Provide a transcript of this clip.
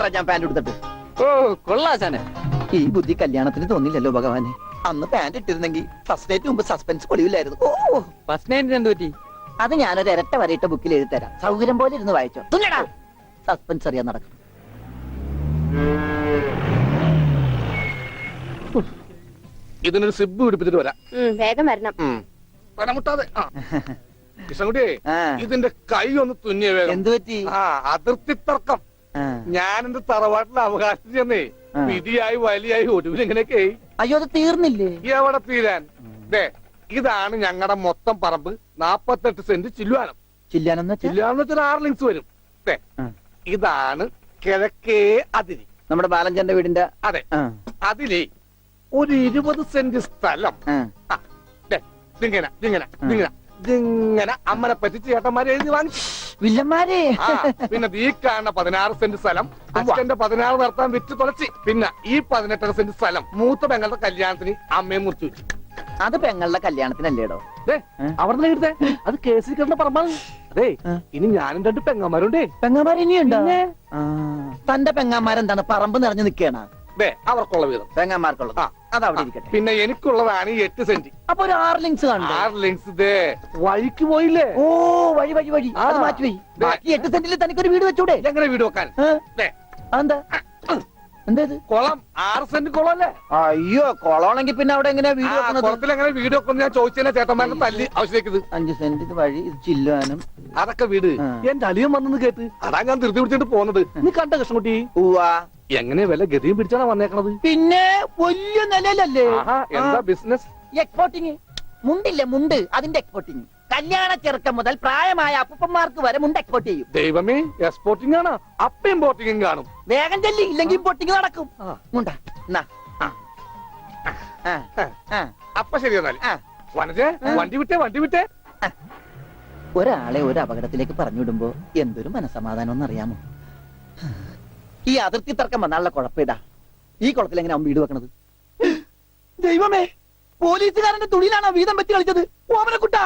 മാറാം ഞാൻ പാന്റ് എടുത്തിട്ട്. ഓ കൊള്ളാശാനെ. ഈ ബുദ്ധി കല്യാണത്തിന് തോന്നില്ലല്ലോ ഭഗവാനെ. അന്ന് പാന്റ് ഇട്ടിരുന്നെങ്കിൽ ഫസ്റ്റ് നൈറ്റ് മുമ്പ് സസ്പെൻസ് പൊളിയില്ലായിരുന്നു. ഓ ഫസ്റ്റ് നൈറ്റിന് എന്ത് പറ്റി? അത് ഞാനൊരു ഇരട്ട വരയിട്ട ബുക്കിൽ എഴുതി തരാം. സൗകര്യം പോലെ ഇരുന്ന് വായിച്ചോ. തുന്നടാ സസ്പെൻസ് അറിയാൻ നടക്കും. ഇതിനൊരു സിബ് പിടിപ്പിച്ചിട്ട് വരാം. വേഗം വരണം. വരമുട്ടാതെ കൃഷ്ണൻകുട്ടിയെ ഇതിന്റെ കൈ ഒന്ന് തുന്നിയ വേഗം. എന്ത് പറ്റി? അതിർത്തി തർക്കം. ഞാൻ എന്റെ തറവാട്ടിലെ അവകാശം ചെന്നേ വിധിയായി വലിയായി ഒടുവിൽ ഇങ്ങനെയൊക്കെ. അയ്യോ അത് തീർന്നില്ലേ? എവിടെ തീരാൻ? ഇതാണ് ഞങ്ങളുടെ മൊത്തം പറമ്പ്. 48 സെന്റ് ചില്ലുവാനം. ചില്ലാനെന്ന് ചില്ലുവാനം വെച്ചാൽ 6 ലിങ്സ് വരും. ഇതാണ് കിഴക്കേ അതിരി. നമ്മുടെ ബാലഞ്ചന്റെ വീടിന്റെ. അതെ. അതിലേ ഒരു 20 സെന്റ് സ്ഥലം ഇങ്ങനെ അമ്മനെ പറ്റി ചേട്ടന്മാരെ എഴുതി വാങ്ങിച്ചു. വില്ലന്മാരെ. പിന്നെ ഈ കാണുന്ന 16 സെന്റ് സ്ഥലം അച്ഛന്റെ 16 നടത്താൻ വിറ്റ് തുളച്ചി. പിന്നെ ഈ 18 സെന്റ് സ്ഥലം മൂത്ത പെങ്ങളുടെ കല്യാണത്തിന് അമ്മയെ മുറിച്ചു വെച്ചു. അത് പെങ്ങളുടെ കല്യാണത്തിനല്ലേടോ? അവിടെ എടുത്തേ. അത് കേസിൽ കിടന്ന പറമ്പാണ്. അതെ, ഇനി ഞാനും 2 പെങ്ങന്മാരുണ്ടേ. പെങ്ങന്മാർ ഇനിയുണ്ടോ? തന്റെ പെങ്ങന്മാരെന്താണ് പറമ്പ് നിറഞ്ഞു നിൽക്കണ? അവർക്കുള്ള വീതം പെങ്ങന്മാർക്കുള്ളത് അതവിടെ ഇരിക്കട്ടെ. പിന്നെ എനിക്കുള്ളതാണ് 8 സെന്റ്. അപ്പൊ ഒരു 6 ലിങ്സ് കാണും. 6 ലിങ്സ് വഴിക്ക് പോയില്ലേ? ഓ വഴി വഴി വഴി അത് മാറ്റി. ബാക്കി 8 സെന്റിൽ തനിക്കൊരു വീട് വെച്ചൂടെ? എങ്ങനെ വീട് വെക്കാൻ? അതെന്താ? എന്തേത്? കുളം 6 സെന്റ് കുളം അല്ലേ? അയ്യോ കുളമാണെങ്കിൽ പിന്നെ അവിടെ എങ്ങനെയാ വീട് വെക്കുന്നത്? കുളത്തിൽ എങ്ങനെ വീട് വെക്കുന്നത് ഞാൻ ചോദിച്ചതിനെ ചേട്ടന്മാരുടെ തല്ലി ആവശ്യത്തേക്ക്. 5 സെന്റ് ഇത് വഴി ഇത് ചില്ലുവാനും അതൊക്കെ വീട്. എന്റെ അളിയൻ വന്നെന്ന് കേട്ട് അതാ ഞാൻ ധൃതി പിടിച്ചിട്ട് പോകുന്നത്. നീ കണ്ട കൃഷ്ണൻകുട്ടി? എങ്ങനെ വില ഗതിയും പിടിച്ചാണ് വന്നേക്കണത്? പിന്നെ വലിയ നിലയിലല്ലേ? എന്താ ബിസിനസ്? എക്സ്പോർട്ടിങ്. മുണ്ടില്ലേ മുണ്ട്, അതിന്റെ എക്സ്പോർട്ടിങ്. കല്യാണ ചെറുക്കം മുതൽ പ്രായമായ അപ്പന്മാർക്ക് വരെ മുണ്ട് എക്സ്പോർട്ട് ചെയ്യും. ദൈവമേ, എക്സ്പോർട്ടിംഗ് ആണ്. അപ്പ ഇമ്പോർട്ടിംഗും കാണും. വേഗം ചെല്ലി, ഇല്ലെങ്കിൽ ഇമ്പോർട്ടിംഗ് നടക്കും. മുണ്ട അപ്പൊ ശരി എന്നാൽ വനജേ വണ്ടി വിട്ടേ. ഒരാളെ ഒരു അപകടത്തിലേക്ക് പറഞ്ഞുവിടുമ്പോ എന്തൊരു മനസമാധാനം എന്നറിയാമോ? ഈ അതിർത്തി തർക്കം വന്നാലുള്ള കുഴപ്പമിതാ. ഈ കുളത്തിൽ എങ്ങനെ അവൻ വീട് വെക്കണത്? ദൈവമേ, പോലീസുകാരന്റെ തുണിയിലാണോ വീതം വെച്ച് കളിച്ചത്? ഓമനക്കുട്ട